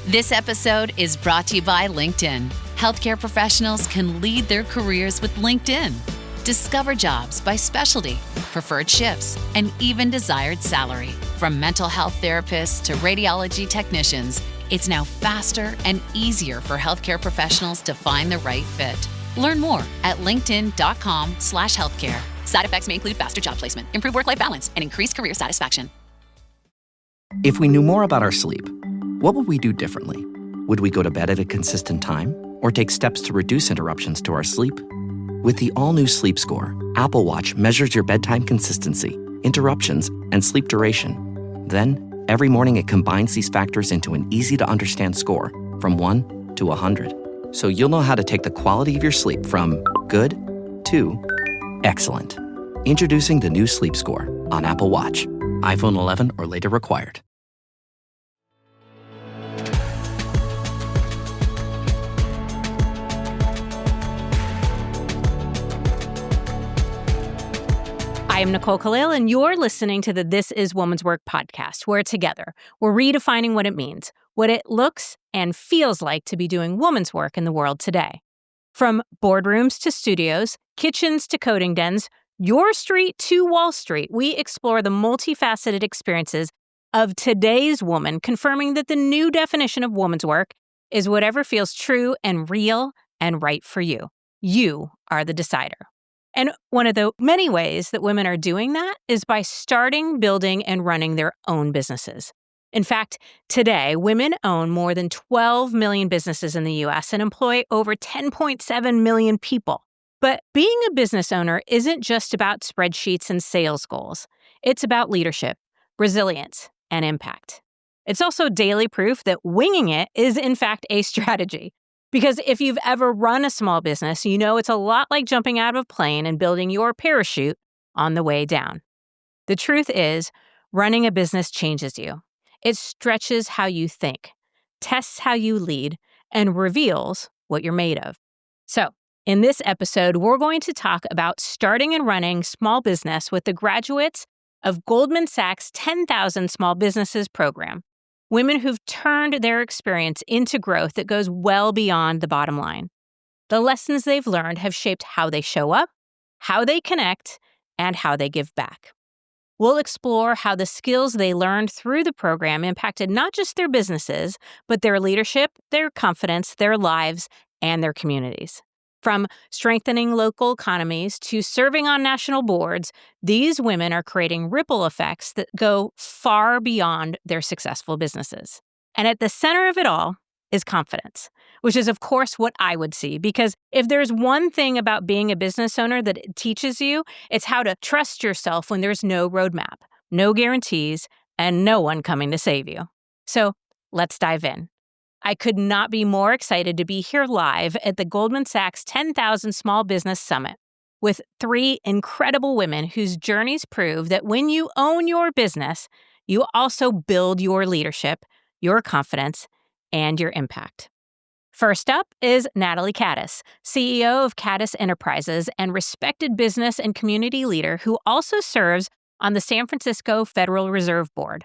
This episode is brought to you by LinkedIn. Healthcare professionals can lead their careers with LinkedIn. Discover jobs by specialty, preferred shifts, and even desired salary. From mental health therapists to radiology technicians, it's now faster and easier for healthcare professionals to find the right fit. Learn more at linkedin.com/healthcare. Side effects may include faster job placement, improved work-life balance, and increased career satisfaction. If we knew more about our sleep, what would we do differently? Would we go to bed at a consistent time or take steps to reduce interruptions to our sleep? With the all-new Sleep Score, Apple Watch measures your bedtime consistency, interruptions, and sleep duration. Then, every morning it combines these factors into an easy-to-understand score from 1 to 100. So you'll know how to take the quality of your sleep from good to excellent. Introducing the new Sleep Score on Apple Watch. iPhone 11 or later required. I am Nicole Khalil, and you're listening to the This Is Woman's Work podcast, where together we're redefining what it means, what it looks and feels like to be doing woman's work in the world today. From boardrooms to studios, kitchens to coding dens, your street to Wall Street, we explore the multifaceted experiences of today's woman, confirming that the new definition of woman's work is whatever feels true and real and right for you. You are the decider. And one of the many ways that women are doing that is by starting, building, and running their own businesses. In fact, today, women own more than 12 million businesses in the U.S. and employ over 10.7 million people. But being a business owner isn't just about spreadsheets and sales goals. It's about leadership, resilience, and impact. It's also daily proof that winging it is, in fact, a strategy. Because if you've ever run a small business, you know it's a lot like jumping out of a plane and building your parachute on the way down. The truth is, running a business changes you. It stretches how you think, tests how you lead, and reveals what you're made of. So, in this episode, we're going to talk about starting and running small business with the graduates of Goldman Sachs 10,000 Small Businesses program. Women who've turned their experience into growth that goes well beyond the bottom line. The lessons they've learned have shaped how they show up, how they connect, and how they give back. We'll explore how the skills they learned through the program impacted not just their businesses, but their leadership, their confidence, their lives, and their communities. From strengthening local economies to serving on national boards, these women are creating ripple effects that go far beyond their successful businesses. And at the center of it all is confidence, which is, of course, what I would see. Because if there's one thing about being a business owner that it teaches you, it's how to trust yourself when there's no roadmap, no guarantees, and no one coming to save you. So let's dive in. I could not be more excited to be here live at the Goldman Sachs 10,000 Small Business Summit with three incredible women whose journeys prove that when you own your business, you also build your leadership, your confidence, and your impact. First up is Natalie Caddis, CEO of Caddis Enterprises and respected business and community leader who also serves on the San Francisco Federal Reserve Board.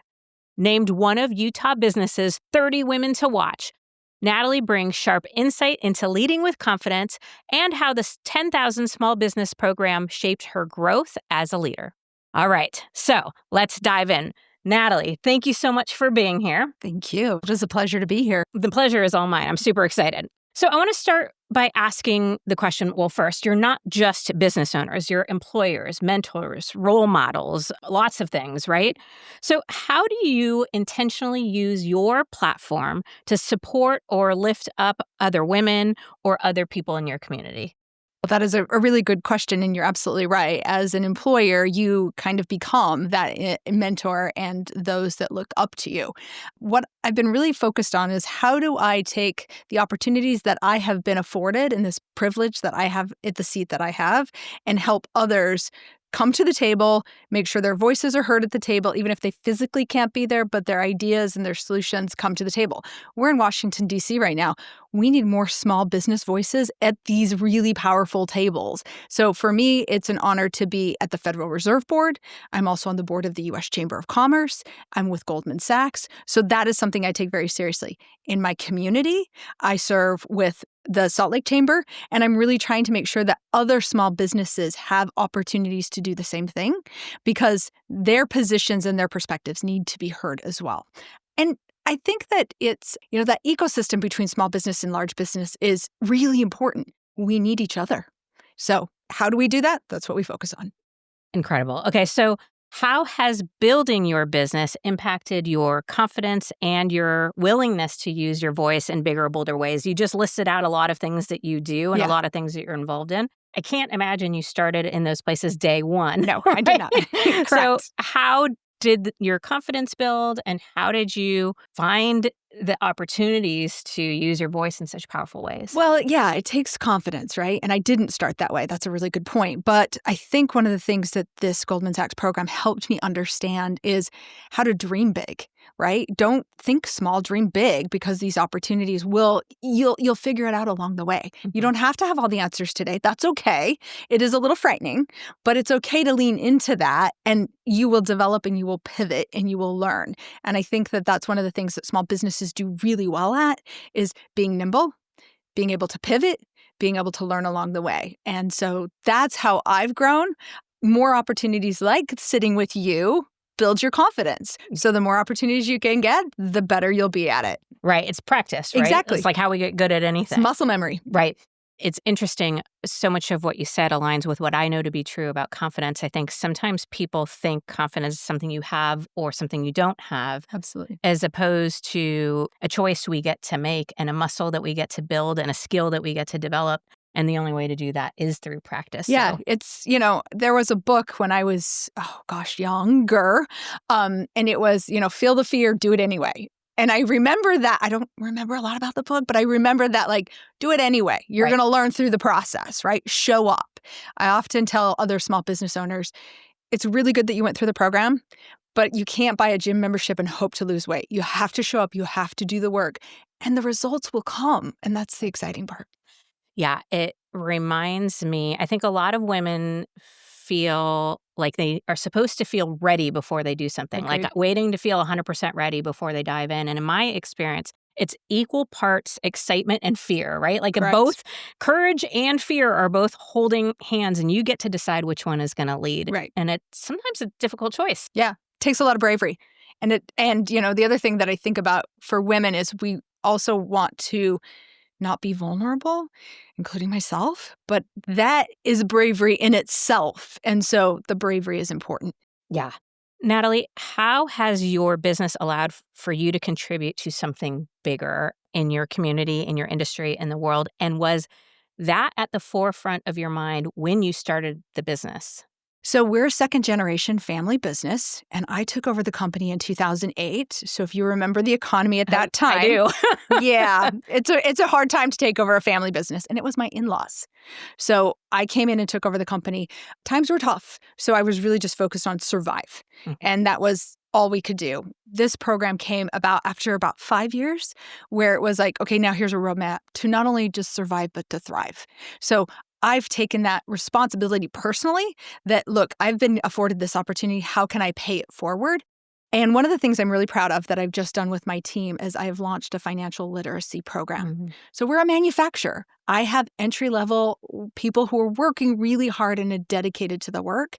Named one of Utah Business's 30 Women to Watch, Natalie brings sharp insight into leading with confidence and how the 10,000 Small Business program shaped her growth as a leader. All right, so let's dive in. Natalie, thank you so much for being here. Thank you. It was a pleasure to be here. The pleasure is all mine. I'm super excited. So I want to start by asking the question, well, first, you're not just business owners, you're employers, mentors, role models, lots of things, right? So how do you intentionally use your platform to support or lift up other women or other people in your community? Well, that is a really good question, and you're absolutely right. As an employer, you kind of become that mentor and those that look up to you. What I've been really focused on is how do I take the opportunities that I have been afforded and this privilege that I have at the seat that I have and help others come to the table, make sure their voices are heard at the table, even if they physically can't be there, but their ideas and their solutions come to the table. We're in Washington, D.C. right now. We need more small business voices at these really powerful tables. So for me, it's an honor to be at the Federal Reserve Board. I'm also on the board of the U.S. Chamber of Commerce. I'm with Goldman Sachs. So that is something I take very seriously. In my community, I serve with the Salt Lake Chamber, and I'm really trying to make sure that other small businesses have opportunities to do the same thing because their positions and their perspectives need to be heard as well. And I think that it's, that ecosystem between small business and large business is really important. We need each other. So how do we do that? That's what we focus on. Incredible. Okay, so how has building your business impacted your confidence and your willingness to use your voice in bigger, bolder ways? You just listed out a lot of things that you do and a lot of things that you're involved in. I can't imagine you started in those places day one. No, I did not. Correct. So how did your confidence build and how did you find the opportunities to use your voice in such powerful ways? Well, yeah, it takes confidence, right? And I didn't start that way. That's a really good point. But I think one of the things that this Goldman Sachs program helped me understand is how to dream big, right? Don't think small, dream big, because these opportunities you'll figure it out along the way. You don't have to have all the answers today. That's okay. It is a little frightening, but it's okay to lean into that and you will develop and you will pivot and you will learn. And I think that that's one of the things that small businesses do really well at is being nimble, being able to pivot, being able to learn along the way. And so that's how I've grown. More opportunities like sitting with you build your confidence. So the more opportunities you can get, the better you'll be at it. Right. It's practice, right? Exactly. It's like how we get good at anything. It's muscle memory. Right. It's interesting. So much of what you said aligns with what I know to be true about confidence. I think sometimes people think confidence is something you have or something you don't have. Absolutely. As opposed to a choice we get to make and a muscle that we get to build and a skill that we get to develop. And the only way to do that is through practice. Yeah, so. It's, there was a book when I was, younger. And it was, feel the fear, do it anyway. And I remember that. I don't remember a lot about the book, but I remember that, do it anyway. You're going to learn through the process, right? Show up. I often tell other small business owners, it's really good that you went through the program, but you can't buy a gym membership and hope to lose weight. You have to show up. You have to do the work. And the results will come. And that's the exciting part. Yeah, it reminds me, I think a lot of women feel like they are supposed to feel ready before they do something, Agreed. like waiting to feel 100% ready before they dive in. And in my experience, it's equal parts excitement and fear, right? Like both courage and fear are both holding hands and you get to decide which one is going to lead. Right. And it's sometimes a difficult choice. Yeah, it takes a lot of bravery. And the other thing that I think about for women is we also want to not be vulnerable, including myself, but that is bravery in itself. And so the bravery is important. Yeah. Natalie, how has your business allowed for you to contribute to something bigger in your community, in your industry, in the world? And was that at the forefront of your mind when you started the business? So we're a second-generation family business, and I took over the company in 2008. So if you remember the economy at that time. I do. Yeah, it's a hard time to take over a family business, and it was my in-laws. So I came in and took over the company. Times were tough, so I was really just focused on survive, and that was all we could do. This program came about after about 5 years, where it was like, okay, now here's a roadmap to not only just survive, but to thrive. So I've taken that responsibility personally that, look, I've been afforded this opportunity. How can I pay it forward? And one of the things I'm really proud of that I've just done with my team is I have launched a financial literacy program. So we're a manufacturer. I have entry-level people who are working really hard and are dedicated to the work,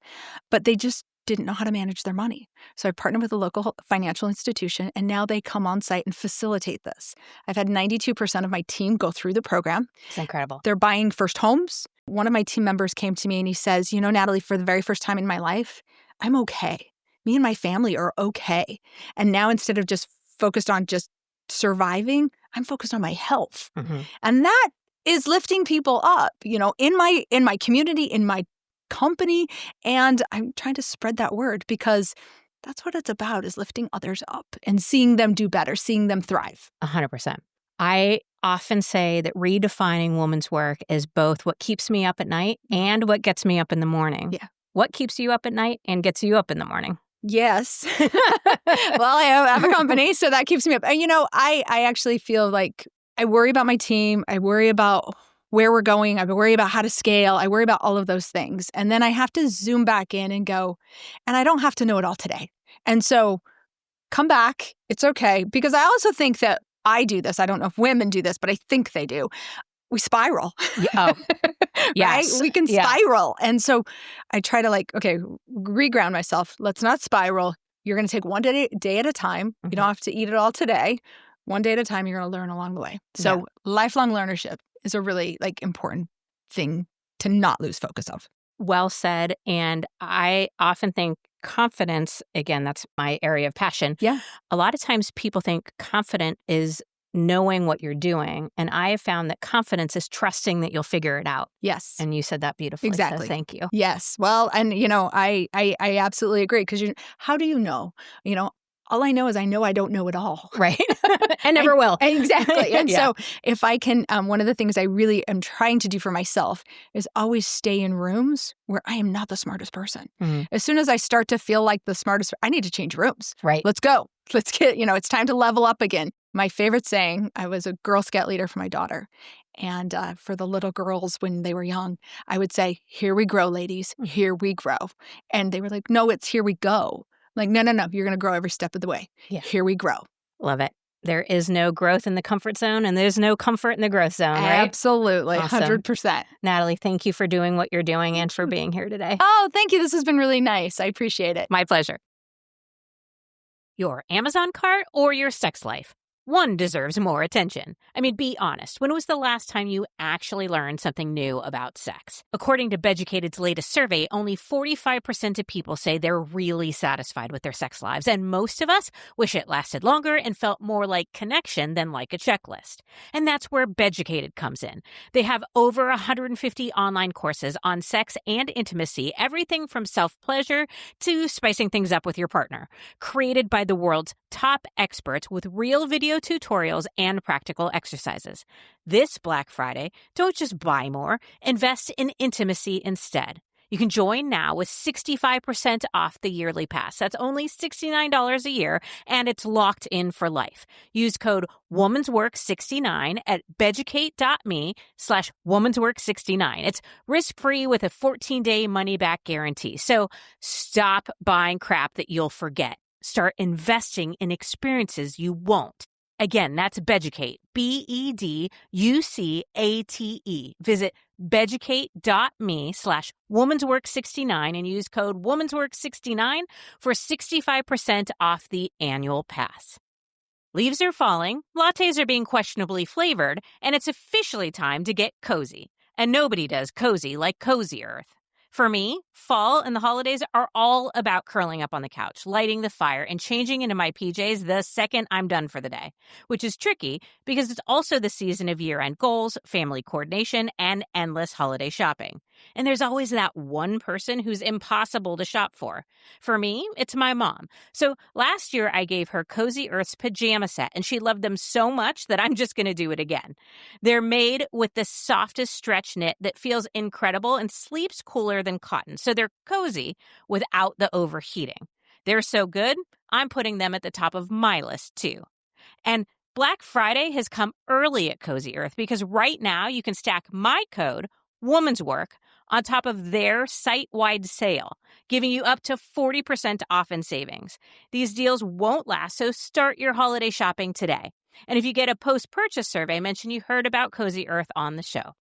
but they just didn't know how to manage their money. So I partnered with a local financial institution, and now they come on site and facilitate this. I've had 92% of my team go through the program. It's incredible. They're buying first homes. One of my team members came to me and he says, Natalie, for the very first time in my life, I'm okay. Me and my family are okay. And now instead of just focused on just surviving, I'm focused on my health. And that is lifting people up, in my community, in my company. And I'm trying to spread that word because that's what it's about, is lifting others up and seeing them do better, seeing them thrive. 100%. I often say that redefining woman's work is both what keeps me up at night and what gets me up in the morning. Yeah. What keeps you up at night and gets you up in the morning? Yes. Well, I have a company, so that keeps me up. And, I actually feel like I worry about my team. I worry about where we're going. I worry about how to scale. I worry about all of those things. And then I have to zoom back in and go, and I don't have to know it all today. And so come back. It's okay. Because I also think that I do this. I don't know if women do this, but I think they do. We spiral. Oh, yes. Right? We can spiral. And so I try to reground myself. Let's not spiral. You're going to take one day at a time. Mm-hmm. You don't have to eat it all today. One day at a time, you're going to learn along the way. So lifelong learnership is a really important thing to not lose focus of. Well said. And I often think confidence, again, that's my area of passion. Yeah. A lot of times people think confident is knowing what you're doing. And I have found that confidence is trusting that you'll figure it out. Yes. And you said that beautifully. Exactly. So thank you. Yes. Well, and, I absolutely agree because how do you know? All I know is I know I don't know it all. Right. And never will. Exactly. And so if I can, one of the things I really am trying to do for myself is always stay in rooms where I am not the smartest person. Mm-hmm. As soon as I start to feel like the smartest, I need to change rooms. Right. Let's go. Let's get, it's time to level up again. My favorite saying, I was a Girl Scout leader for my daughter. And for the little girls when they were young, I would say, here we grow, ladies, here we grow. And they were like, no, it's here we go. Like, no, you're going to grow every step of the way. Yeah. Here we grow. Love it. There is no growth in the comfort zone and there's no comfort in the growth zone, right? Absolutely. Awesome. 100%. Natalie, thank you for doing what you're doing and for being here today. Oh, thank you. This has been really nice. I appreciate it. My pleasure. Your Amazon cart or your sex life? One deserves more attention. I mean, be honest. When was the last time you actually learned something new about sex? According to Beducated's latest survey, only 45% of people say they're really satisfied with their sex lives, and most of us wish it lasted longer and felt more like connection than like a checklist. And that's where Beducated comes in. They have over 150 online courses on sex and intimacy, everything from self-pleasure to spicing things up with your partner. Created by the world's top experts with real video tutorials and practical exercises. This Black Friday, don't just buy more, invest in intimacy instead. You can join now with 65% off the yearly pass. That's only $69 a year, and it's locked in for life. Use code WomansWork69 at beducate.me/WomansWork69. It's risk-free with a 14-day money-back guarantee. So stop buying crap that you'll forget. Start investing in experiences you won't. Again, that's Beducate, BEDUCATE. Visit beducate.me/womanswork69 and use code womanswork69 for 65% off the annual pass. Leaves are falling, lattes are being questionably flavored, and it's officially time to get cozy. And nobody does cozy like Cozy Earth. For me, fall and the holidays are all about curling up on the couch, lighting the fire, and changing into my PJs the second I'm done for the day, which is tricky because it's also the season of year-end goals, family coordination, and endless holiday shopping. And there's always that one person who's impossible to shop for. For me, it's my mom. So last year, I gave her Cozy Earth's pajama set, and she loved them so much that I'm just going to do it again. They're made with the softest stretch knit that feels incredible and sleeps cooler than cotton. So they're cozy without the overheating. They're so good, I'm putting them at the top of my list too. And Black Friday has come early at Cozy Earth because right now you can stack my code, Woman's Work, on top of their site-wide sale, giving you up to 40% off in savings. These deals won't last, so start your holiday shopping today. And if you get a post-purchase survey, mention you heard about Cozy Earth on the show.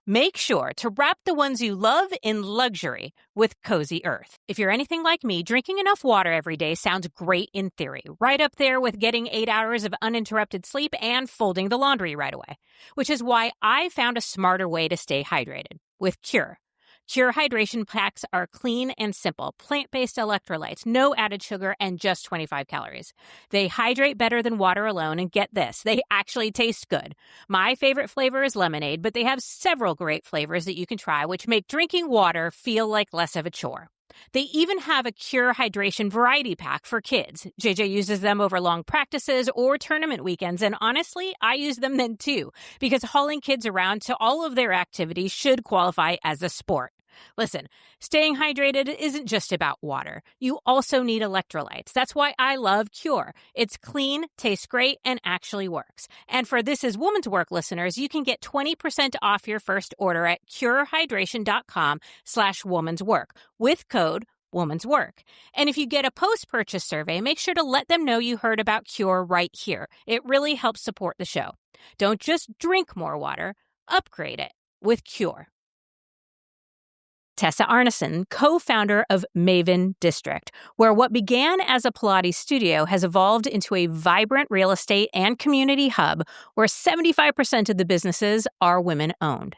Make sure to wrap the ones you love in luxury with Cozy Earth. If you're anything like me, drinking enough water every day sounds great in theory, right up there with getting 8 hours of uninterrupted sleep and folding the laundry right away, which is why I found a smarter way to stay hydrated with Cure. Cure hydration packs are clean and simple, plant-based electrolytes, no added sugar, and just 25 calories. They hydrate better than water alone, and get this, they actually taste good. My favorite flavor is lemonade, but they have several great flavors that you can try, which make drinking water feel like less of a chore. They even have a Cure Hydration variety pack for kids. JJ uses them over long practices or tournament weekends, and honestly, I use them then too, because hauling kids around to all of their activities should qualify as a sport. Listen, staying hydrated isn't just about water. You also need electrolytes. That's why I love Cure. It's clean, tastes great, and actually works. And for This Is Woman's Work listeners, you can get 20% off your first order at curehydration.com/woman's work with code Woman's Work. And if you get a post-purchase survey, make sure to let them know you heard about Cure right here. It really helps support the show. Don't just drink more water, upgrade it with Cure. Tessa Arneson, co-founder of Maven District, where what began as a Pilates studio has evolved into a vibrant real estate and community hub where 75% of the businesses are women-owned.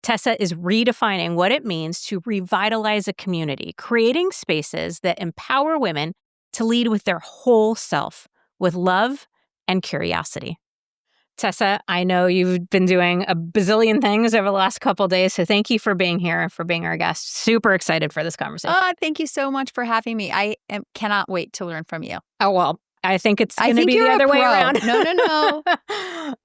Tessa is redefining what it means to revitalize a community, creating spaces that empower women to lead with their whole self, with love and curiosity. Tessa, I know you've been doing a bazillion things over the last couple of days, so thank you for being here, for being our guest. Super excited for this conversation. Thank you so much for having me. I cannot wait to learn from you. Oh, well, I think it's going to be the other way around. No.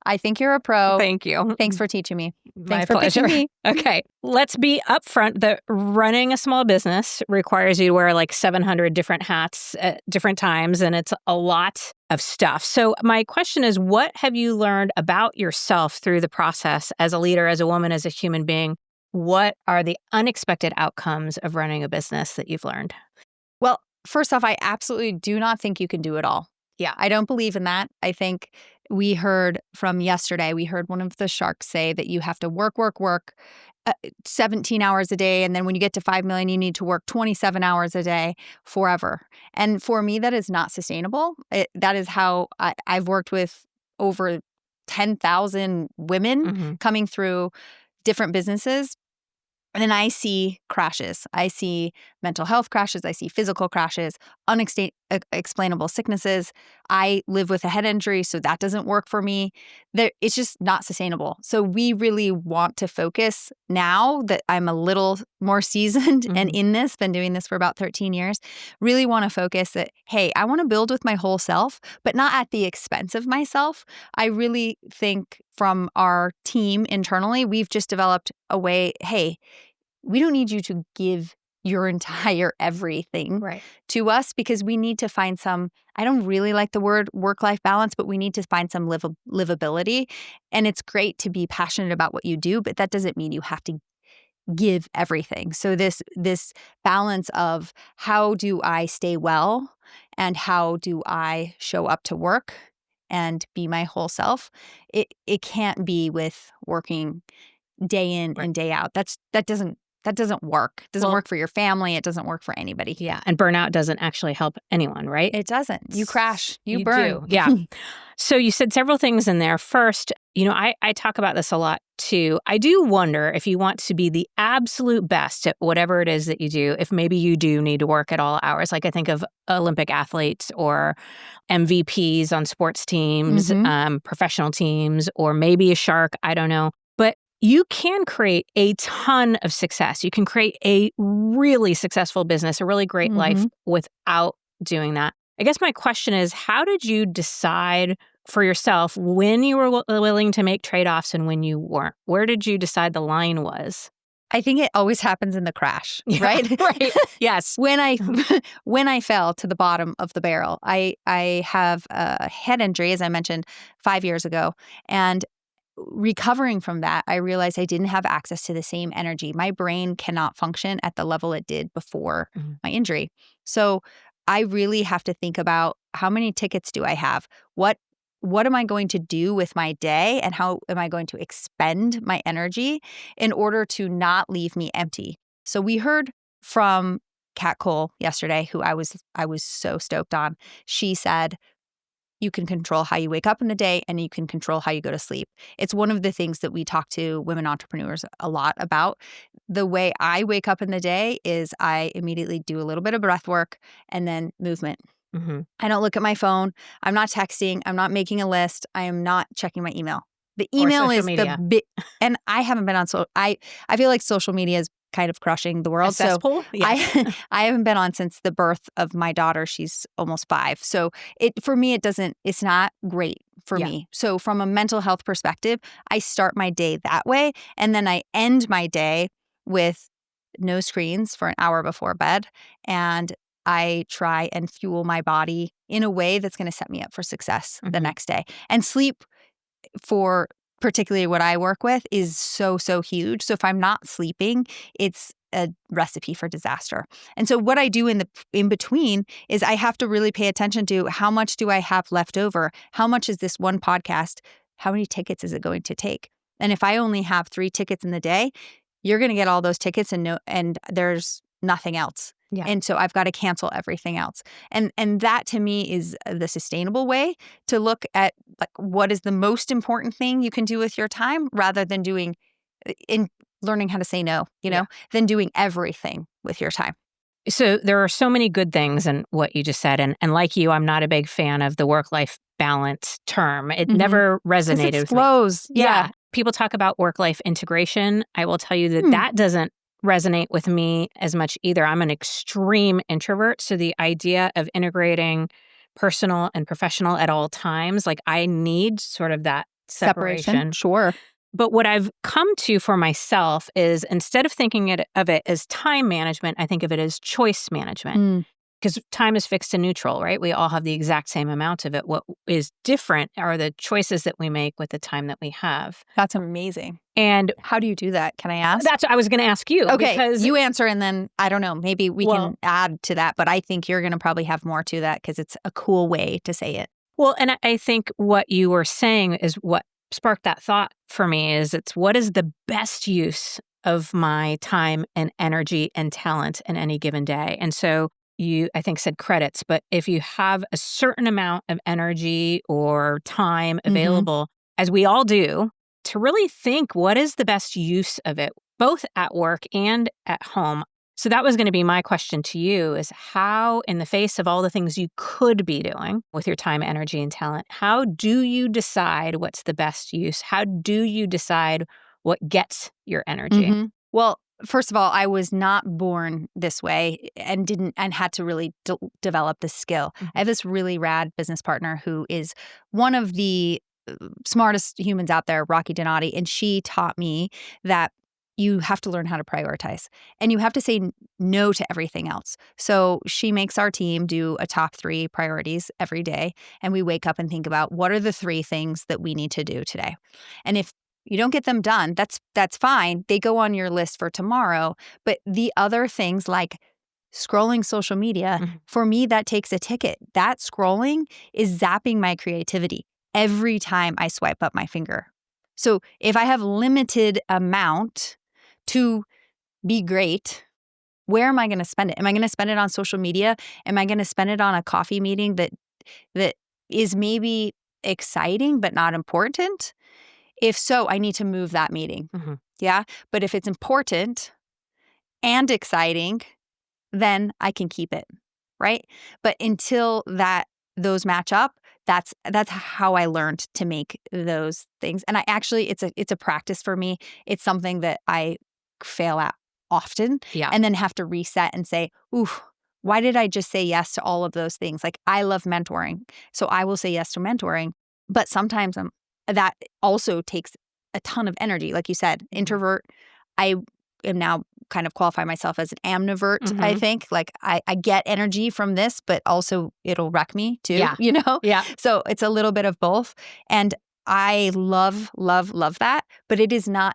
I think you're a pro. Thank you. Thanks for teaching me. My Thanks for pleasure. picking me. Okay, let's be upfront that running a small business requires you to wear like 700 different hats at different times, and it's a lot of stuff. So my question is, what have you learned about yourself through the process as a leader, as a woman, as a human being? What are the unexpected outcomes of running a business that you've learned? Well, first off, I absolutely do not think you can do it all. Yeah. I don't believe in that. I think we heard from yesterday, we heard one of the sharks say that you have to work 17 hours a day. And then when you get to 5 million, you need to work 27 hours a day forever. And for me, that is not sustainable. That is how I've worked with over 10,000 women coming through different businesses. And then I see crashes. I see mental health crashes. I see physical crashes, unexplainable sicknesses. I live with a head injury, so that doesn't work for me. It's just not sustainable. So we really want to focus now that I'm a little more seasoned and in this, been doing this for about 13 years, really want to focus that, hey, I want to build with my whole self, but not at the expense of myself. I really think from our team internally, we've just developed a way, hey, we don't need you to give your entire everything to us because we need to find some, I don't really like the word work-life balance, but we need to find some livability. And it's great to be passionate about what you do, but that doesn't mean you have to give everything. So this balance of how do I stay well and how do I show up to work and be my whole self, it can't be with working day in and day out. That doesn't work. It doesn't work for your family. It doesn't work for anybody. Yeah. And burnout doesn't actually help anyone, right? It doesn't. You crash. You burn. Do. Yeah. So you said several things in there. First, I talk about this a lot too. I do wonder if you want to be the absolute best at whatever it is that you do, if maybe you do need to work at all hours. Like I think of Olympic athletes or MVPs on sports teams, professional teams, or maybe a shark. I don't know. But you can create a ton of success. You can create a really successful business, a really great life without doing that. I guess my question is, how did you decide for yourself when you were willing to make trade-offs and when you weren't? Where did you decide the line was? I think it always happens in the crash, right? Right. Yes. When I fell to the bottom of the barrel, I have a head injury, as I mentioned, 5 years ago, and recovering from that, I realized I didn't have access to the same energy. My brain cannot function at the level it did before my injury. So I really have to think about how many tickets do I have? What am I going to do with my day and how am I going to expend my energy in order to not leave me empty? So we heard from Kat Cole yesterday, who I was so stoked on. She said, you can control how you wake up in the day and you can control how you go to sleep. It's one of the things that we talk to women entrepreneurs a lot about. The way I wake up in the day is I immediately do a little bit of breath work and then movement. I don't look at my phone. I'm not texting. I'm not making a list. I am not checking my email. The email is the big, and I haven't been on I feel like social media is kind of crushing the world. So I haven't been on since the birth of my daughter. She's almost 5. So for me, it's not great for me. So from a mental health perspective, I start my day that way. And then I end my day with no screens for an hour before bed, and I try and fuel my body in a way that's going to set me up for success the next day. And sleep, for particularly what I work with, is so, so huge. So if I'm not sleeping, it's a recipe for disaster. And so what I do in between is I have to really pay attention to how much do I have left over? How much is this one podcast? How many tickets is it going to take? And if I only have 3 tickets in the day, you're going to get all those tickets and there's nothing else. Yeah. And so I've got to cancel everything else. And that to me is the sustainable way to look at like what is the most important thing you can do with your time, rather than learning how to say no, than doing everything with your time. So there are so many good things in what you just said. And like you, I'm not a big fan of the work-life balance term. It never resonated with me. Flows. Yeah. People talk about work-life integration. I will tell you that doesn't resonate with me as much either. I'm an extreme introvert. So the idea of integrating personal and professional at all times, like I need sort of that separation. Sure. But what I've come to for myself is, instead of thinking of it as time management, I think of it as choice management. Because time is fixed and neutral, right? We all have the exact same amount of it. What is different are the choices that we make with the time that we have. That's amazing. And how do you do that? Can I ask? That's what I was going to ask you. Okay, because you answer, and then I don't know, maybe we can add to that. But I think you're going to probably have more to that because it's a cool way to say it. Well, and I think what you were saying is what sparked that thought for me. Is it's what is the best use of my time and energy and talent in any given day? And so you, I think, said credits, but if you have a certain amount of energy or time available, as we all do, to really think what is the best use of it, both at work and at home. So that was going to be my question to you, is how, in the face of all the things you could be doing with your time, energy, and talent, how do you decide what's the best use? How do you decide what gets your energy? Well, first of all, I was not born this way and had to really develop this skill. I have this really rad business partner who is one of the smartest humans out there, Rocky Donati, and she taught me that you have to learn how to prioritize and you have to say no to everything else. So she makes our team do a top 3 priorities every day, and we wake up and think about what are the 3 things that we need to do today. And if you don't get them done, that's fine. They go on your list for tomorrow. But the other things like scrolling social media, for me, that takes a ticket. That scrolling is zapping my creativity every time I swipe up my finger. So if I have limited amount to be great, where am I going to spend it? Am I going to spend it on social media? Am I going to spend it on a coffee meeting that is maybe exciting but not important? If so, I need to move that meeting. Yeah. But if it's important and exciting, then I can keep it. Right. But until those match up, that's how I learned to make those things. And I actually, it's a practice for me. It's something that I fail at often and then have to reset and say, ooh, why did I just say yes to all of those things? Like I love mentoring. So I will say yes to mentoring. But sometimes that also takes a ton of energy. Like you said, introvert. I am now kind of qualify myself as an amnivert, I think. Like I get energy from this, but also it'll wreck me too, Yeah. So it's a little bit of both. And I love, love, love that. But it's not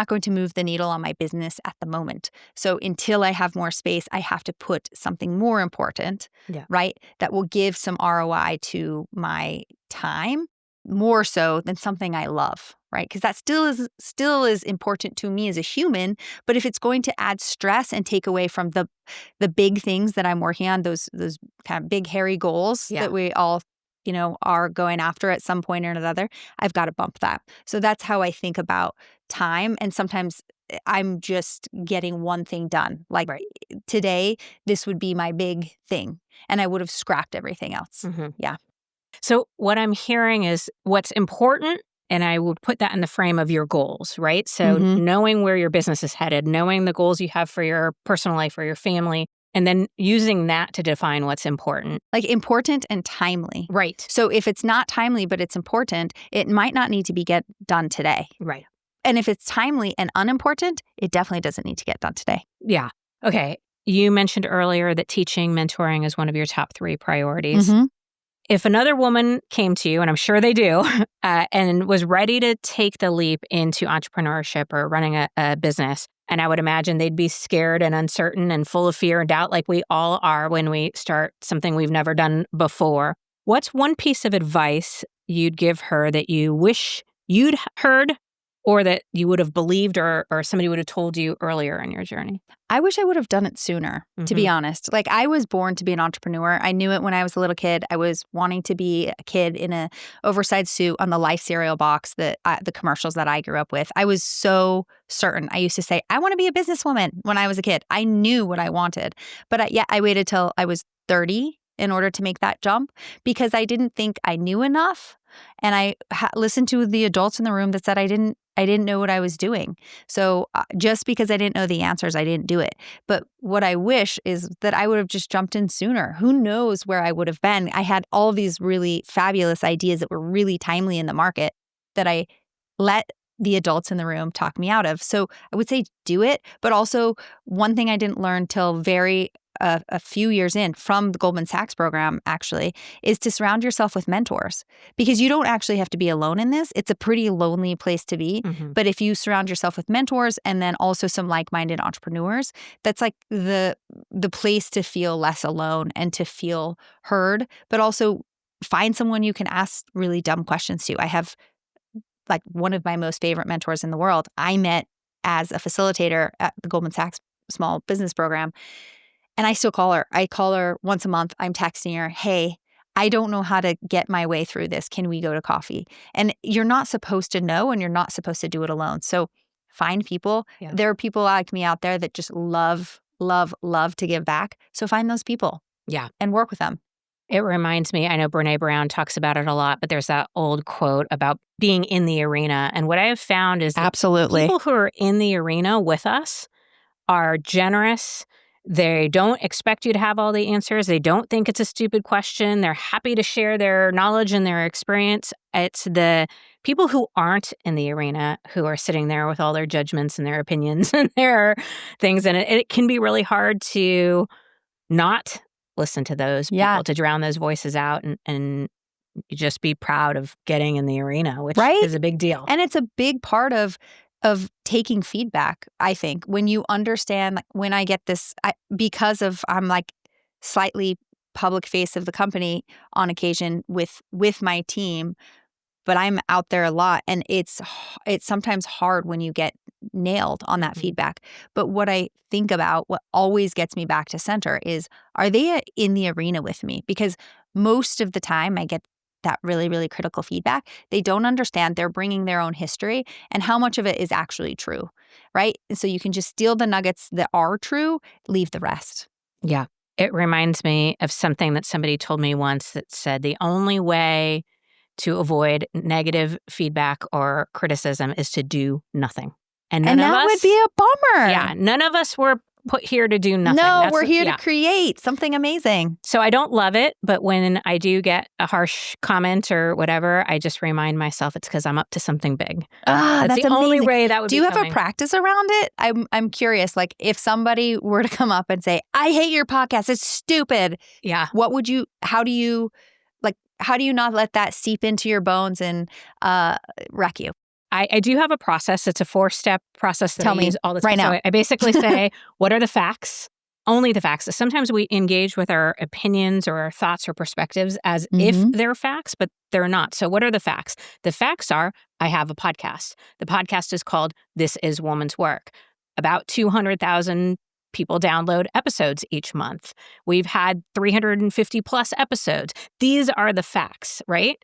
going to move the needle on my business at the moment. So until I have more space, I have to put something more important, right? That will give some ROI to my time, more so than something I love, right? Because that still is important to me as a human. But if it's going to add stress and take away from the big things that I'm working on, those kind of big hairy goals that we all are going after at some point or another, I've got to bump that. So that's how I think about time. And sometimes I'm just getting one thing done. Like today, this would be my big thing, and I would have scrapped everything else. Yeah. So what I'm hearing is what's important, and I would put that in the frame of your goals, right? So knowing where your business is headed, knowing the goals you have for your personal life or your family, and then using that to define what's important. Like important and timely. Right. So if it's not timely, but it's important, it might not need to be done today. Right. And if it's timely and unimportant, it definitely doesn't need to get done today. Yeah. Okay. You mentioned earlier that teaching, mentoring is one of your top 3 priorities. Mm-hmm. If another woman came to you, and I'm sure they do, and was ready to take the leap into entrepreneurship or running a business, and I would imagine they'd be scared and uncertain and full of fear and doubt like we all are when we start something we've never done before, what's one piece of advice you'd give her that you wish you'd heard or that you would have believed or somebody would have told you earlier in your journey? I wish I would have done it sooner, to be honest. Like, I was born to be an entrepreneur. I knew it when I was a little kid. I was wanting to be a kid in a oversized suit on the Life cereal box, the commercials that I grew up with. I was so certain. I used to say, I want to be a businesswoman when I was a kid. I knew what I wanted. But I waited till I was 30 in order to make that jump because I didn't think I knew enough. And I listened to the adults in the room that said I didn't know what I was doing. So just because I didn't know the answers, I didn't do it. But what I wish is that I would have just jumped in sooner. Who knows where I would have been? I had all these really fabulous ideas that were really timely in the market that I let the adults in the room talk me out of. So I would say do it. But also one thing I didn't learn till a few years in from the Goldman Sachs program, actually, is to surround yourself with mentors because you don't actually have to be alone in this. It's a pretty lonely place to be. Mm-hmm. But if you surround yourself with mentors and then also some like-minded entrepreneurs, that's like the place to feel less alone and to feel heard, but also find someone you can ask really dumb questions to. I have like one of my most favorite mentors in the world. I met as a facilitator at the Goldman Sachs small business program. And I still call her. I call her once a month. I'm texting her, hey, I don't know how to get my way through this. Can we go to coffee? And you're not supposed to know and you're not supposed to do it alone. So find people. Yeah. There are people like me out there that just love to give back. So find those people. Yeah. And work with them. It reminds me, I know Brene Brown talks about it a lot, but there's that old quote about being in the arena. And what I have found is that absolutely people who are in the arena with us are generous. They don't expect you to have all the answers. They don't think it's a stupid question. They're happy to share their knowledge and their experience. It's the people who aren't in the arena who are sitting there with all their judgments and their opinions and their things. And it can be really hard to not listen to those people, to drown those voices out and just be proud of getting in the arena, which is a big deal. And it's a big part of taking feedback, I think. When you understand, like, when I get this, because of I'm like slightly public face of the company on occasion with my team, but I'm out there a lot, and it's sometimes hard when you get nailed on that feedback. But what I think about, what always gets me back to center is, are they in the arena with me? Because most of the time I get that really, really critical feedback. They don't understand. They're bringing their own history and how much of it is actually true, right? And so you can just steal the nuggets that are true, leave the rest. Yeah. It reminds me of something that somebody told me once that said the only way to avoid negative feedback or criticism is to do nothing. And that would be a bummer. Yeah. None of us were put here to do nothing. No, we're here to create something amazing. So I don't love it, but when I do get a harsh comment or whatever, I just remind myself it's because I'm up to something big. That's the amazing. only way that would be. Do you have coming. a practice around it? I'm curious. Like, if somebody were to come up and say, "I hate your podcast. It's stupid." Yeah. What would you? How do you not let that seep into your bones and wreck you? I do have a process. It's a 4-step process that I use all the time. Right now. So I basically say, what are the facts? Only the facts. Sometimes we engage with our opinions or our thoughts or perspectives as if they're facts, but they're not. So what are the facts? The facts are, I have a podcast. The podcast is called This Is Woman's Work. About 200,000 people download episodes each month. We've had 350 plus episodes. These are the facts, right?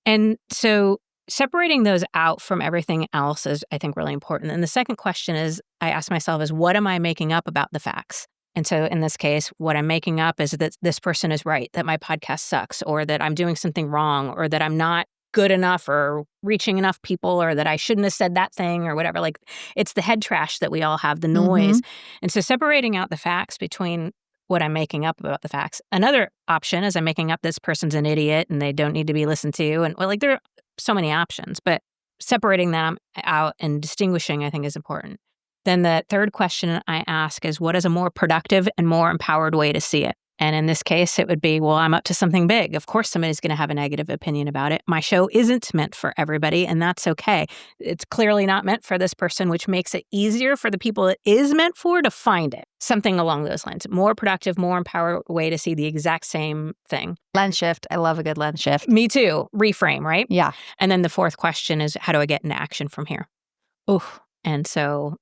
And so separating those out from everything else is, I think, really important. And the second question is, I ask myself is, what am I making up about the facts? And so in this case, what I'm making up is that this person is right, that my podcast sucks, or that I'm doing something wrong, or that I'm not good enough or reaching enough people, or that I shouldn't have said that thing or whatever. Like, it's the head trash that we all have, the noise. And so separating out the facts between what I'm making up about the facts. Another option is I'm making up this person's an idiot and they don't need to be listened to. And there are so many options, but separating them out and distinguishing, I think, is important. Then the third question I ask is, what is a more productive and more empowered way to see it? And in this case, it would be, well, I'm up to something big. Of course, somebody's going to have a negative opinion about it. My show isn't meant for everybody, and that's okay. It's clearly not meant for this person, which makes it easier for the people it is meant for to find it. Something along those lines. More productive, more empowered way to see the exact same thing. Lens shift. I love a good lens shift. Me too. Reframe, right? Yeah. And then the fourth question is, how do I get into action from here? Oof. And so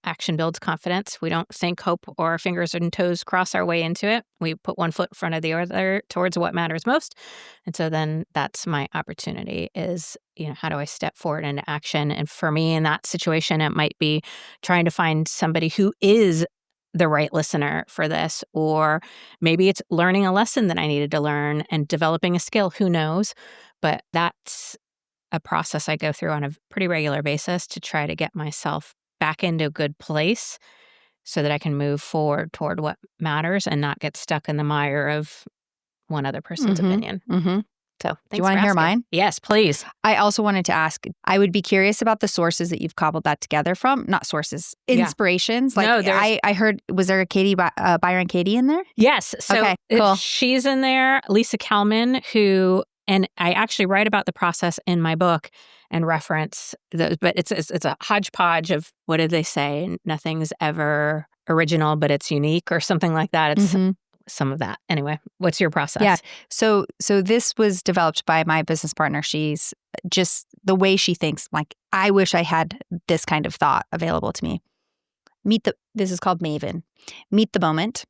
action builds confidence. We don't think, hope, or our fingers and toes cross our way into it. We put one foot in front of the other towards what matters most. And so then that's my opportunity is, how do I step forward into action? And for me in that situation, it might be trying to find somebody who is the right listener for this, or maybe it's learning a lesson that I needed to learn and developing a skill. Who knows? But that's a process I go through on a pretty regular basis to try to get myself back into a good place so that I can move forward toward what matters and not get stuck in the mire of one other person's opinion. Mm-hmm. So thanks Do you want to hear mine? Yes, please. I also wanted to ask, I would be curious about the sources that you've cobbled that together from. Not sources, inspirations. No, I heard, was there a Byron Katie in there? Yes. So okay, cool. She's in there. Lisa Kelman, and I actually write about the process in my book and reference those, but it's a hodgepodge of, what did they say? Nothing's ever original, but it's unique or something like that. It's some of that. Anyway, what's your process? Yeah. So this was developed by my business partner. She's just the way she thinks, like, I wish I had this kind of thought available to me. This is called Maven. Meet the moment.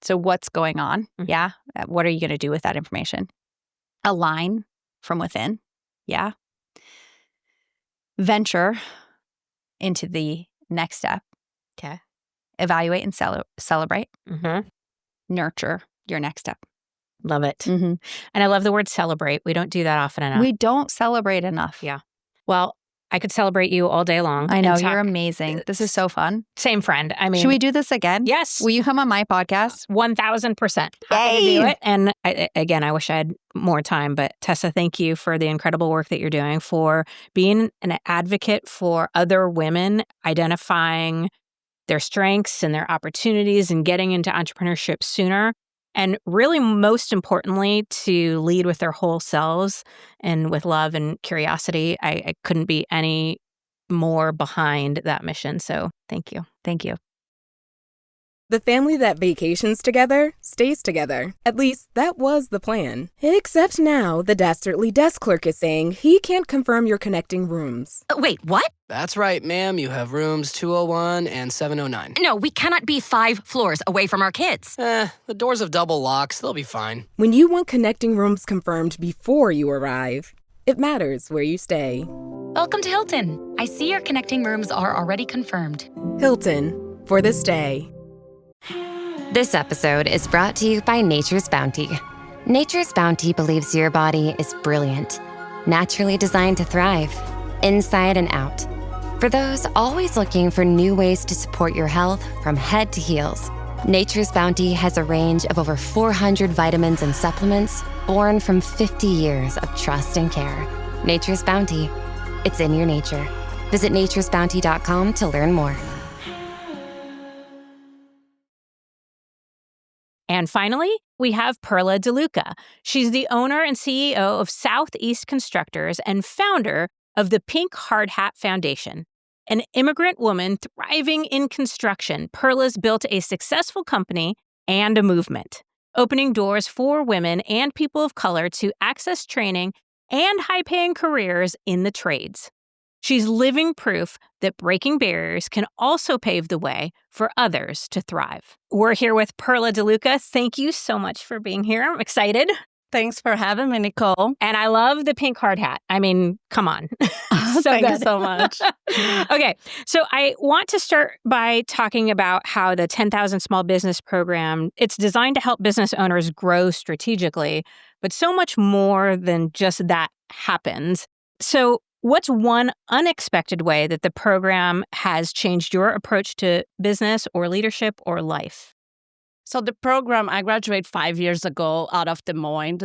So what's going on? Mm-hmm. Yeah. What are you going to do with that information? Align from within. Yeah. Venture into the next step. Okay. Evaluate and celebrate. Mm-hmm. Nurture your next step. Love it. Mm-hmm. And I love the word celebrate. We don't do that often enough. We don't celebrate enough. Yeah. Well, I could celebrate you all day long. I know. You're amazing. This is so fun. Same friend. I mean, should we do this again? Yes. Will you come on my podcast? 1,000%. Happy to do it. And again, I wish I had more time, but Tessa, thank you for the incredible work that you're doing, for being an advocate for other women, identifying their strengths and their opportunities and getting into entrepreneurship sooner. And really, most importantly, to lead with their whole selves and with love and curiosity. I couldn't be any more behind that mission. So thank you. Thank you. The family that vacations together stays together. At least that was the plan. Except now the dastardly desk clerk is saying he can't confirm your connecting rooms. Wait, what? That's right, ma'am. You have rooms 201 and 709. No, we cannot be 5 floors away from our kids. The doors have double locks. They'll be fine. When you want connecting rooms confirmed before you arrive, it matters where you stay. Welcome to Hilton. I see your connecting rooms are already confirmed. Hilton, for this day. This episode is brought to you by Nature's Bounty. Nature's Bounty believes your body is brilliant, naturally designed to thrive, inside and out. For those always looking for new ways to support your health from head to heels, Nature's Bounty has a range of over 400 vitamins and supplements born from 50 years of trust and care. Nature's Bounty. It's in your nature. Visit naturesbounty.com to learn more. And finally, we have Perla DeLuca. She's the owner and CEO of Southeast Constructors and founder of the Pink Hard Hat Foundation. An immigrant woman thriving in construction, Perla's built a successful company and a movement, opening doors for women and people of color to access training and high-paying careers in the trades. She's living proof that breaking barriers can also pave the way for others to thrive. We're here with Perla DeLuca. Thank you so much for being here. I'm excited. Thanks for having me, Nicole. And I love the pink hard hat. I mean, come on. Thank you so much. Okay, so I want to start by talking about how the 10,000 Small Business Program, it's designed to help business owners grow strategically, but so much more than just that happens. So what's one unexpected way that the program has changed your approach to business or leadership or life? So the program, I graduated 5 years ago out of the Des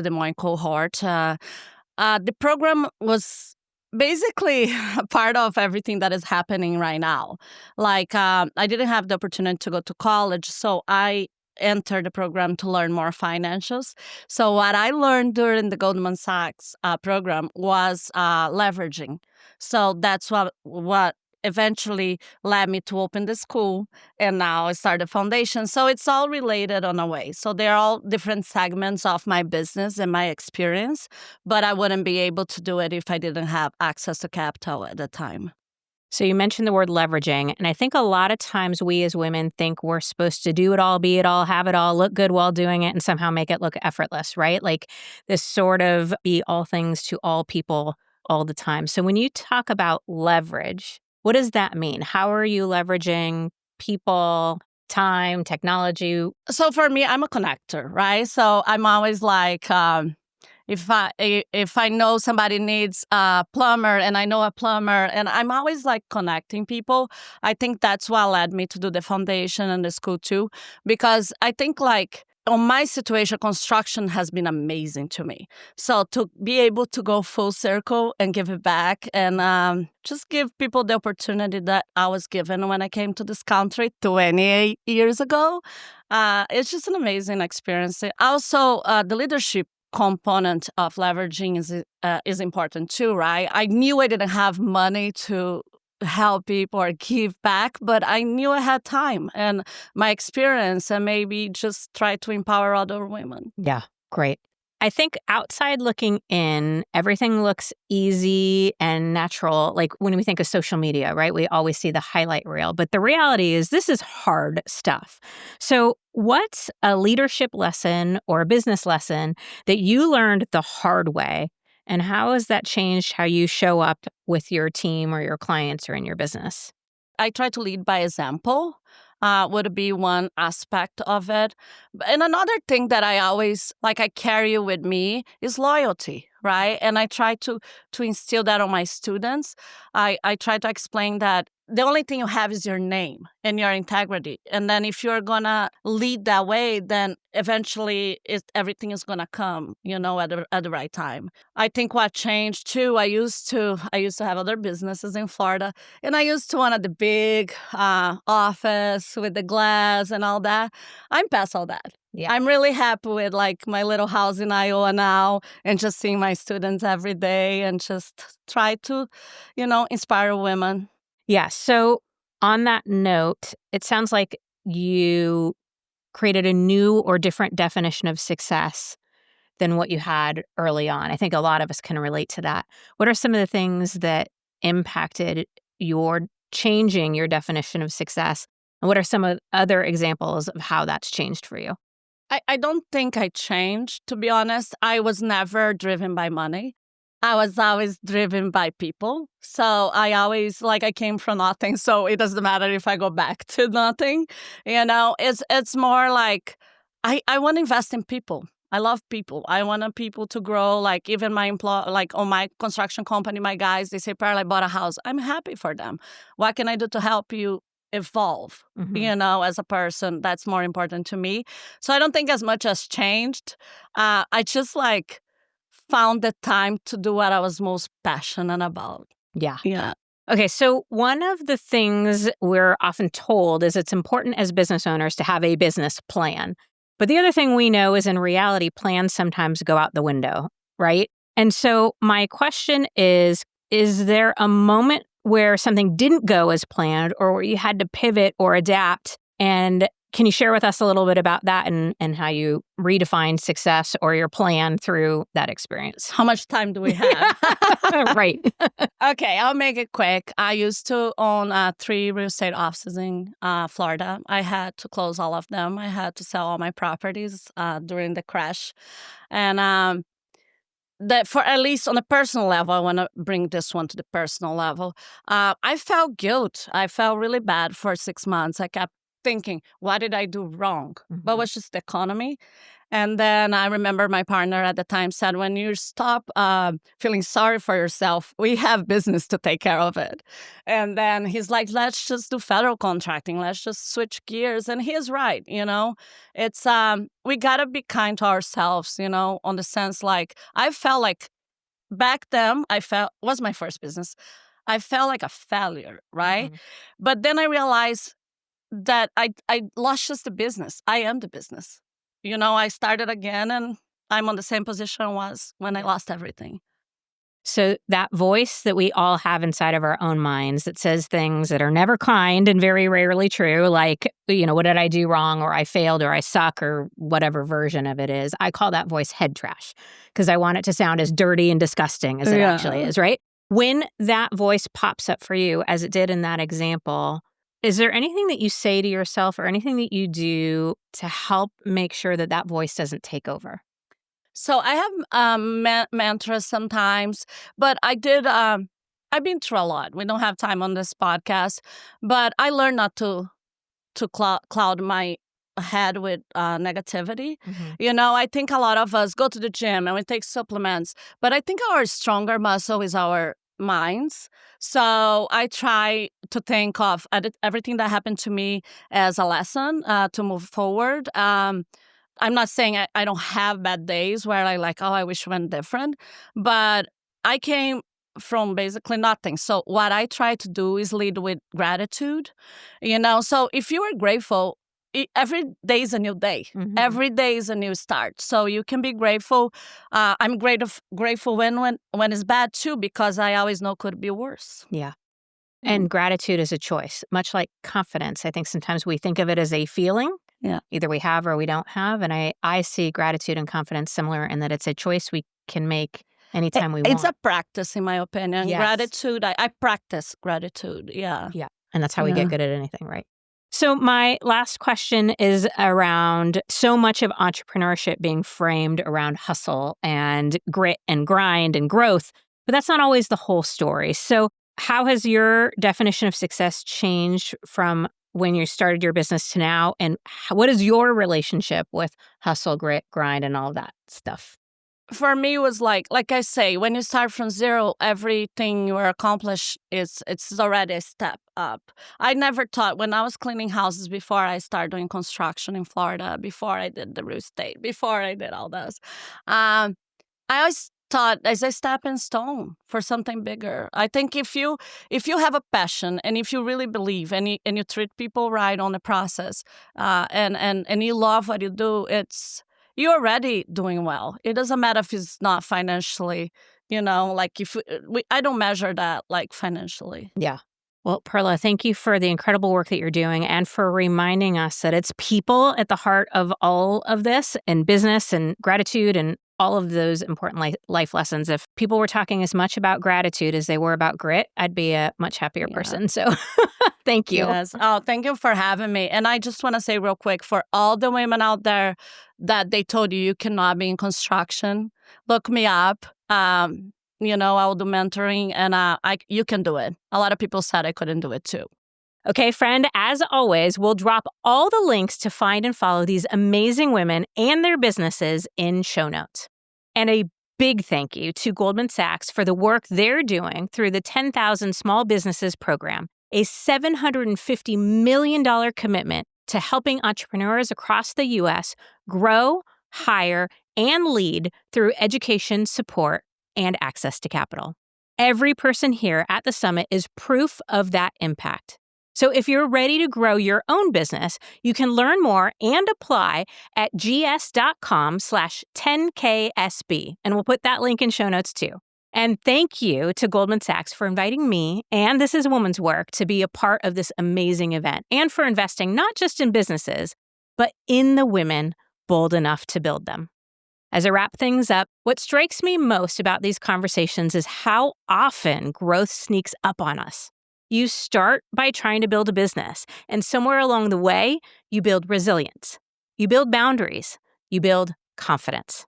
Moines cohort. The program was basically part of everything that is happening right now. Like, I didn't have the opportunity to go to college, so I entered the program to learn more financials. So what I learned during the Goldman Sachs program was leveraging. So that's what eventually led me to open the school, and now I started foundation. So it's all related on a way. So they're all different segments of my business and my experience, but I wouldn't be able to do it if I didn't have access to capital at the time. So you mentioned the word leveraging, and I think a lot of times we as women think we're supposed to do it all, be it all, have it all, look good while doing it, and somehow make it look effortless, right? Like this sort of be all things to all people all the time. So when you talk about leverage, what does that mean? How are you leveraging people, time, technology? So for me, I'm a connector, right? So I'm always like, if I know somebody needs a plumber and I know a plumber, and I'm always like connecting people. I think that's what led me to do the foundation and the school too, because I think like on my situation, construction has been amazing to me. So to be able to go full circle and give it back and just give people the opportunity that I was given when I came to this country 28 years ago, it's just an amazing experience. Also, the leadership component of leveraging is important too, right? I knew I didn't have money to help people or give back, but I knew I had time and my experience, and maybe just try to empower other women. Yeah, great. I think outside looking in, everything looks easy and natural. Like when we think of social media, right? We always see the highlight reel, but the reality is this is hard stuff. So what's a leadership lesson or a business lesson that you learned the hard way? And how has that changed how you show up with your team or your clients or in your business? I try to lead by example. Would be one aspect of it. And another thing that I always, like I carry with me is loyalty, right? And I try to instill that on my students. I try to explain that the only thing you have is your name and your integrity. And then if you're going to lead that way, then eventually everything is going to come, at the right time. I think what changed too, I used to have other businesses in Florida, and I used to want the big office with the glass and all that. I'm past all that. Yeah. I'm really happy with like my little house in Iowa now, and just seeing my students every day and just try to, inspire women. Yeah. So on that note, it sounds like you created a new or different definition of success than what you had early on. I think a lot of us can relate to that. What are some of the things that impacted your changing your definition of success? And what are some of other examples of how that's changed for you? I don't think I changed, to be honest. I was never driven by money. I was always driven by people. So I came from nothing. So it doesn't matter if I go back to nothing. It's more like I want to invest in people. I love people. I want people to grow. Like even my like on my construction company, my guys, they say, Pearl, I bought a house. I'm happy for them. What can I do to help you evolve, as a person? That's more important to me. So I don't think as much has changed. I just found the time to do what I was most passionate about. Yeah. Yeah. Okay, so one of the things we're often told is it's important as business owners to have a business plan. But the other thing we know is in reality, plans sometimes go out the window, right? And so my question is there a moment where something didn't go as planned or where you had to pivot or adapt? And can you share with us a little bit about that and how you redefined success or your plan through that experience? How much time do we have? Right. Okay, I'll make it quick. I used to own 3 real estate offices in Florida. I had to close all of them. I had to sell all my properties during the crash. And that for at least on a personal level, I want to bring this one to the personal level. I felt guilt. I felt really bad for 6 months. I kept thinking, what did I do wrong? But it was just the economy. And then I remember my partner at the time said, when you stop feeling sorry for yourself, we have business to take care of it. And then he's like, let's just do federal contracting. Let's just switch gears. And he's right. It's we got to be kind to ourselves, on the sense I felt like back then was my first business. I felt like a failure, right? Mm-hmm. But then I realized that I lost just the business. I am the business. I started again and I'm on the same position I was when I lost everything. So that voice that we all have inside of our own minds that says things that are never kind and very rarely true, like, what did I do wrong, or I failed, or I suck, or whatever version of it is, I call that voice head trash because I want it to sound as dirty and disgusting as it actually is, right? When that voice pops up for you, as it did in that example, is there anything that you say to yourself or anything that you do to help make sure that that voice doesn't take over? So I have mantras sometimes, but I've been through a lot. We don't have time on this podcast, but I learned not to cloud my head with negativity. Mm-hmm. I think a lot of us go to the gym and we take supplements, but I think our stronger muscle is our minds. So I try to think of everything that happened to me as a lesson to move forward. I'm not saying I don't have bad days where I wish it went different, but I came from basically nothing. So what I try to do is lead with gratitude, So if you are grateful, every day is a new day. Mm-hmm. Every day is a new start. So you can be grateful. I'm grateful when it's bad too, because I always know could be worse. Yeah. And gratitude is a choice, much like confidence. I think sometimes we think of it as a feeling. Yeah. Either we have or we don't have. And I see gratitude and confidence similar in that it's a choice we can make anytime we want. It's a practice, in my opinion. Yes. Gratitude, I practice gratitude. Yeah. Yeah. And that's how we get good at anything, right? So my last question is around so much of entrepreneurship being framed around hustle and grit and grind and growth, but that's not always the whole story. So how has your definition of success changed from when you started your business to now? And what is your relationship with hustle, grit, grind, and all that stuff? For me, it was like I say, when you start from zero, everything you accomplish it's already a step up. I never thought, when I was cleaning houses before I started doing construction in Florida, before I did the real estate, before I did all this, I always thought as a stepping stone for something bigger. I think if you have a passion and if you really believe and you treat people right on the process, and you love what you do, you're already doing well. It doesn't matter if it's not financially, I don't measure that like financially. Yeah. Well, Perla, thank you for the incredible work that you're doing and for reminding us that it's people at the heart of all of this, and business and gratitude and all of those important life lessons. If people were talking as much about gratitude as they were about grit, I'd be a much happier person. So thank you. Yes. Oh, thank you for having me. And I just want to say real quick, for all the women out there that they told you cannot be in construction, look me up. I will do mentoring, and you can do it. A lot of people said I couldn't do it too. Okay, friend, as always, we'll drop all the links to find and follow these amazing women and their businesses in show notes. And a big thank you to Goldman Sachs for the work they're doing through the 10,000 Small Businesses Program, a $750 million commitment to helping entrepreneurs across the U.S. grow, hire, and lead through education, support, and access to capital. Every person here at the summit is proof of that impact. So if you're ready to grow your own business, you can learn more and apply at gs.com/10KSB. And we'll put that link in show notes too. And thank you to Goldman Sachs for inviting me and This Is Woman's Work to be a part of this amazing event, and for investing not just in businesses, but in the women bold enough to build them. As I wrap things up, what strikes me most about these conversations is how often growth sneaks up on us. You start by trying to build a business, and somewhere along the way, you build resilience, you build boundaries, you build confidence.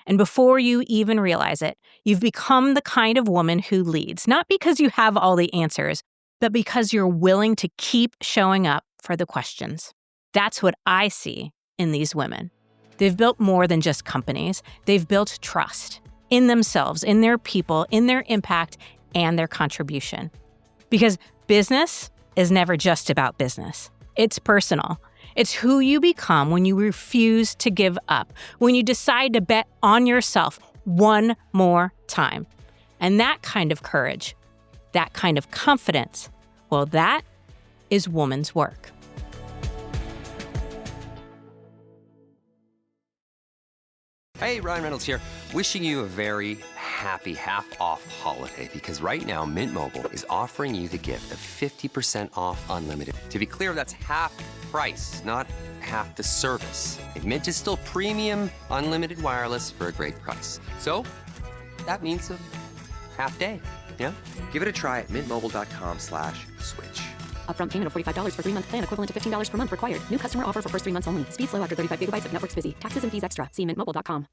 And before you even realize it, you've become the kind of woman who leads, not because you have all the answers, but because you're willing to keep showing up for the questions. That's what I see in these women. They've built more than just companies. They've built trust in themselves, in their people, in their impact, and their contribution. Because business is never just about business. It's personal. It's who you become when you refuse to give up, when you decide to bet on yourself one more time. And that kind of courage, that kind of confidence, well, that is woman's work. Hey, Ryan Reynolds here, wishing you a very happy half-off holiday, because right now Mint Mobile is offering you the gift of 50% off unlimited. To be clear, that's half price, not half the service. And Mint is still premium unlimited wireless for a great price. So that means a half day, yeah? Give it a try at mintmobile.com/switch. Upfront payment of $45 for 3-month plan, equivalent to $15 per month required. New customer offer for first 3 months only. Speed slow after 35 gigabytes if network's busy. Taxes and fees extra. See mintmobile.com.